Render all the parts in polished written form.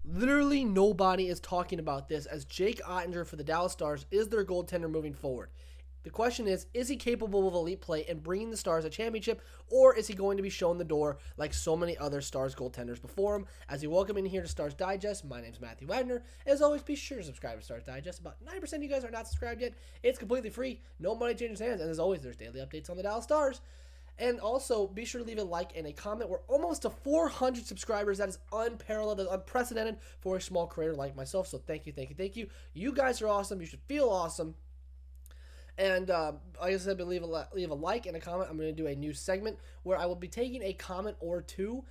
Literally nobody is talking about this, as Jake Oettinger for the Dallas Stars is their goaltender moving forward. The question is he capable of elite play and bringing the Stars a championship, or is he going to be shown the door like so many other Stars goaltenders before him? As we welcome in here to Stars Digest, my name is Matthew Wagner. As always, be sure to subscribe to Stars Digest. About 9% of you guys are not subscribed yet. It's completely free. No money changes hands. And as always, there's daily updates on the Dallas Stars. And also, be sure to leave a like and a comment. We're almost to 400 subscribers. That is unparalleled, that is unprecedented for a small creator like myself. So thank you, thank you, thank you. You guys are awesome. You should feel awesome. And like I said, leave a like and a comment. I'm going to do a new segment where I will be taking a comment or two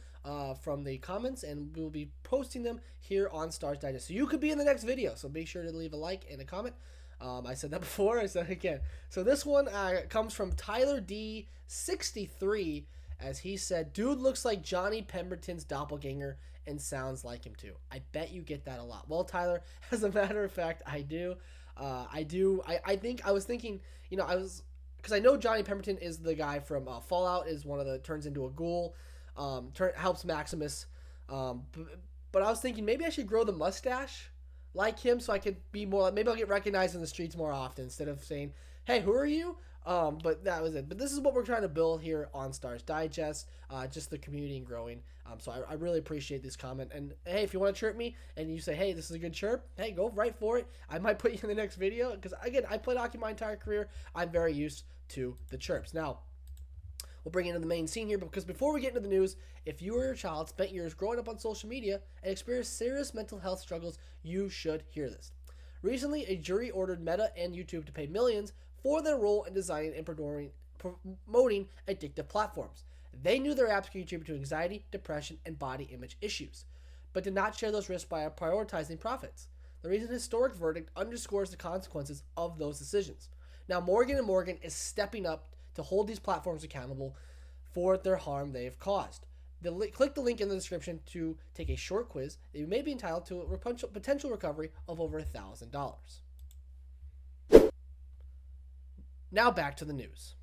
from the comments, and we will be posting them here on Stars Digest. So you could be in the next video. So be sure to leave a like and a comment. I said that before. I said it again. So this one comes from Tyler D63, as he said, "Dude looks like Johnny Pemberton's doppelganger and sounds like him too." I bet you get that a lot. Well, Tyler, as a matter of fact, I do. I think I was thinking, because I know Johnny Pemberton is the guy from Fallout, is one of the turns into a ghoul, helps Maximus. But I was thinking maybe I should grow the mustache like him, so I could be more. Maybe I'll get recognized in the streets more often instead of saying, "Hey, who are you?" But that was it. But this is what we're trying to build here on Stars Digest, just the community and growing. So I really appreciate this comment. And hey, if you want to chirp me and you say, "Hey, this is a good chirp," hey, go right for it. I might put you in the next video because, again, I played hockey my entire career. I'm very used to the chirps. Now, we'll bring it into the main scene here, because before we get into the news, if you or your child spent years growing up on social media and experienced serious mental health struggles, you should hear this. Recently, a jury ordered Meta and YouTube to pay millions for their role in designing and promoting addictive platforms. They knew their apps could contribute to anxiety, depression, and body image issues, but did not share those risks by prioritizing profits. The recent historic verdict underscores the consequences of those decisions. Now, Morgan & Morgan is stepping up to hold these platforms accountable for their harm they have caused. Click the link in the description to take a short quiz that you may be entitled to a potential recovery of over $1,000. Now back to the news.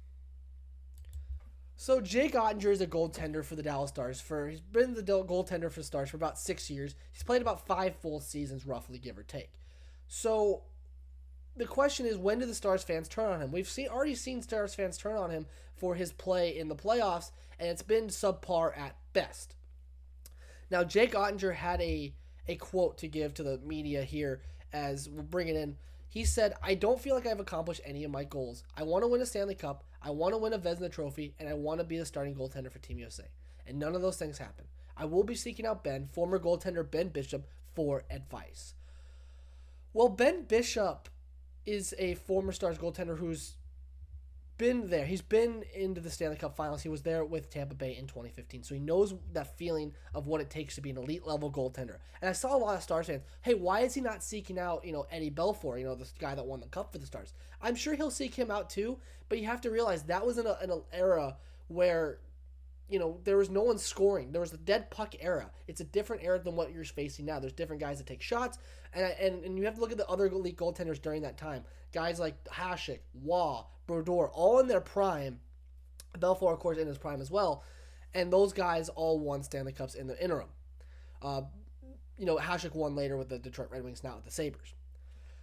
So Jake Oettinger is a goaltender for the Dallas Stars. He's been the goaltender for the Stars for about 6 years. He's played about 5 full seasons, roughly, give or take. So the question is, when do the Stars fans turn on him? We've already seen Stars fans turn on him for his play in the playoffs, and it's been subpar at best. Now, Jake Oettinger had a quote to give to the media here, as we'll bring it in. He said, "I don't feel like I've accomplished any of my goals. I want to win a Stanley Cup, I want to win a Vezina trophy, and I want to be the starting goaltender for Team USA. And none of those things happen. I will be seeking out former goaltender Ben Bishop, for advice." Well, Ben Bishop is a former Stars goaltender who's been there. He's been into the Stanley Cup Finals. He was there with Tampa Bay in 2015, so he knows that feeling of what it takes to be an elite level goaltender. And I saw a lot of Stars fans, hey, why is he not seeking out, Eddie Belfour, this guy that won the Cup for the Stars? I'm sure he'll seek him out too, but you have to realize that was in an era where, there was no one scoring. There was the dead puck era. It's a different era than what you're facing now. There's different guys that take shots, and you have to look at the other elite goaltenders during that time. Guys like Hasek, Waugh, Brodeur, all in their prime. Belfour, of course, in his prime as well. And those guys all won Stanley Cups in the interim. Hasek won later with the Detroit Red Wings, now with the Sabres.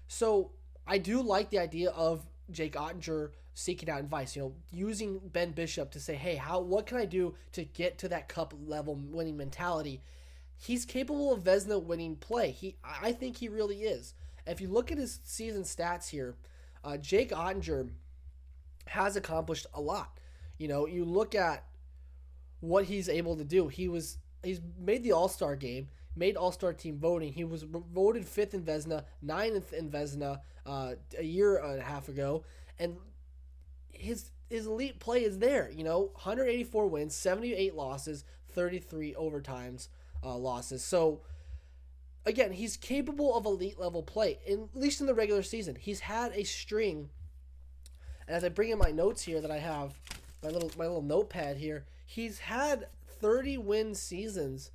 So I do like the idea of Jake Oettinger seeking out advice, using Ben Bishop to say, hey, what can I do to get to that cup level winning mentality? He's capable of Vezina winning play. I think he really is. If you look at his season stats here, Jake Oettinger has accomplished a lot. You look at what he's able to do. He's made the All-Star game, made All-Star team voting. He was voted 5th in Vezina, 9th in Vezina a year and a half ago, and his elite play is there. 184 wins, 78 losses, 33 overtimes losses. So again, he's capable of elite level play, at least in the regular season. He's had a string, and as I bring in my notes here that I have, my little notepad here, he's had 30 win seasons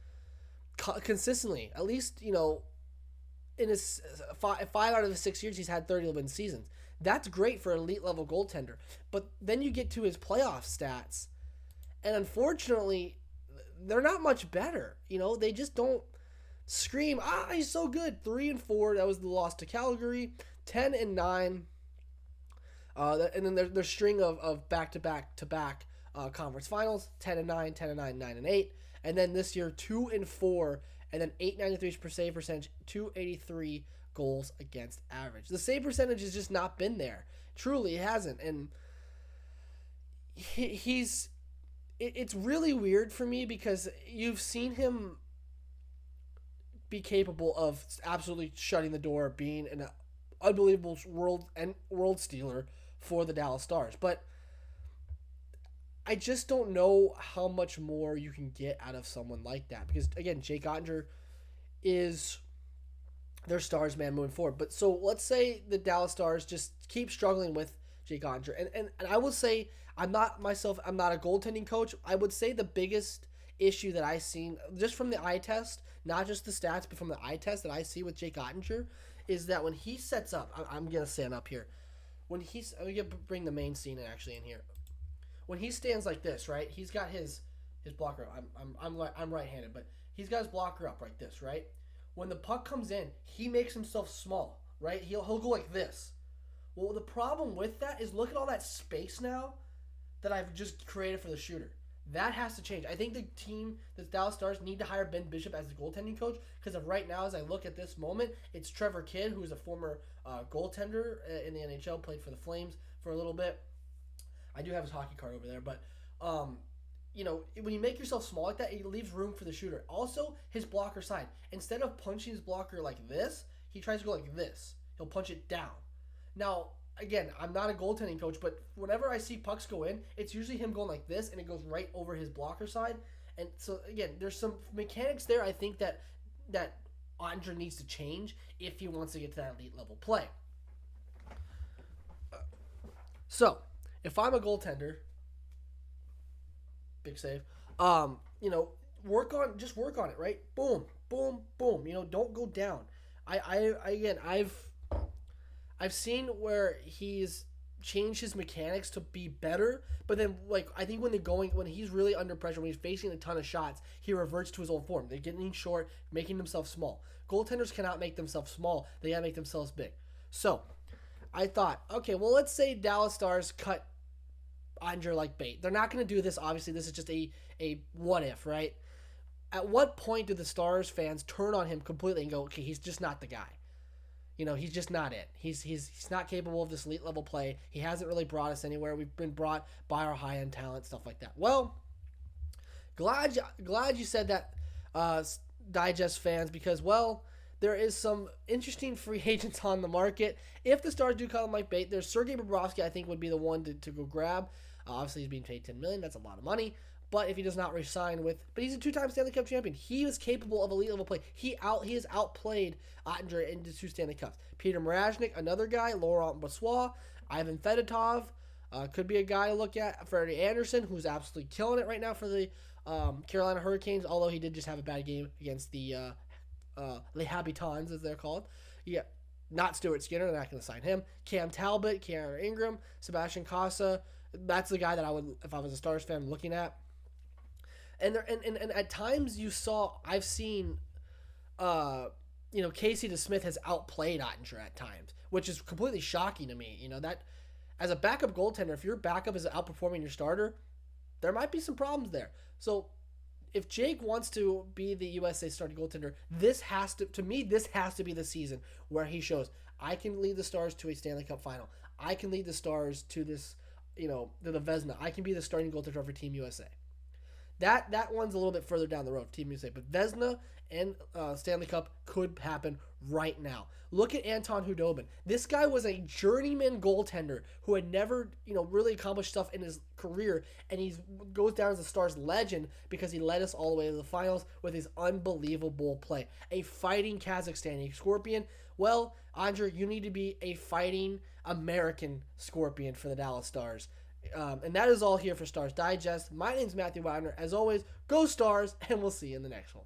consistently. At least, in his 5 out of the 6 years, he's had 30 win seasons. That's great for an elite level goaltender. But then you get to his playoff stats, and unfortunately, they're not much better. They just don't Scream, he's so good. 3-4. That was the loss to Calgary. 10-9. And then their string of back-to-back conference finals. 10-9, 10-9, 9-8. And then this year 2-4, and then 893 per save percentage, 283 goals against average. The save percentage has just not been there. Truly, it hasn't. And it's really weird for me because you've seen him be capable of absolutely shutting the door, being an unbelievable world stealer for the Dallas Stars. But I just don't know how much more you can get out of someone like that. Because, again, Jake Oettinger is their Stars man moving forward. But so let's say the Dallas Stars just keep struggling with Jake Oettinger. And I will say, I'm not a goaltending coach. I would say the biggest issue that I've seen, just from the eye test, not just the stats, but from the eye test that I see with Jake Oettinger, is that when he sets up, I'm going to stand up here. I'm going to bring the main scene actually in here. When he stands like this, right? He's got his blocker up. I'm right-handed, but he's got his blocker up like this, right? When the puck comes in, he makes himself small, right? He'll go like this. Well, the problem with that is look at all that space now that I've just created for the shooter. That has to change. I think the team, the Dallas Stars, need to hire Ben Bishop as the goaltending coach because of right now, as I look at this moment, it's Trevor Kidd, who's a former goaltender in the NHL, played for the Flames for a little bit. I do have his hockey card over there, but when you make yourself small like that, it leaves room for the shooter. Also, his blocker side. Instead of punching his blocker like this, he tries to go like this. He'll punch it down. Now, again, I'm not a goaltending coach, but whenever I see pucks go in, it's usually him going like this, and it goes right over his blocker side. And so, again, there's some mechanics there I think that Oettinger needs to change if he wants to get to that elite level play. So, if I'm a goaltender, big save, work on it, right? Boom, boom, boom. Don't go down. I've seen where he's changed his mechanics to be better, but then I think when he's really under pressure, when he's facing a ton of shots, he reverts to his old form. They're getting short, making themselves small. Goaltenders cannot make themselves small. They gotta make themselves big. So I thought, okay, well, let's say Dallas Stars cut Oettinger like bait. They're not going to do this. Obviously, this is just a what if, right? At what point do the Stars fans turn on him completely and go, okay, he's just not the guy. He's just not it. He's not capable of this elite level play. He hasn't really brought us anywhere. We've been brought by our high end talent, stuff like that. Well, glad you said that, Digest fans, because there is some interesting free agents on the market. If the Stars do cut him like bait, there's Sergei Bobrovsky, I think, would be the one to go grab. Obviously, he's being paid $10 million. That's a lot of money. But if he does not resign but he's a two-time Stanley Cup champion. He is capable of elite level play. He has outplayed Oettinger into 2 Stanley Cups. Peter Mrazek, another guy. Laurent Brossoit, Ivan Fedotov, could be a guy to look at. Freddie Anderson, who's absolutely killing it right now for the Carolina Hurricanes, although he did just have a bad game against the Les Habitants, as they're called. Yeah, not Stuart Skinner. They're not going to sign him. Cam Talbot, Keanu Ingram, Sebastian Casa. That's the guy that I would, if I was a Stars fan, looking at. And at times I've seen, Casey DeSmith has outplayed Oettinger at times, which is completely shocking to me. That as a backup goaltender, if your backup is outperforming your starter, there might be some problems there. So if Jake wants to be the USA starting goaltender, this has to be the season where he shows, I can lead the Stars to a Stanley Cup final. I can lead the Stars to this, to the Vezina. I can be the starting goaltender for Team USA. That one's a little bit further down the road, Team USA. But Vezina and Stanley Cup could happen right now. Look at Anton Khudobin. This guy was a journeyman goaltender who had never, really accomplished stuff in his career, and he goes down as a Stars legend because he led us all the way to the finals with his unbelievable play. A fighting Kazakhstani Scorpion. Well, Andre, you need to be a fighting American Scorpion for the Dallas Stars. And that is all here for Stars Digest. My name's Matthew Wagner. As always, go Stars, and we'll see you in the next one.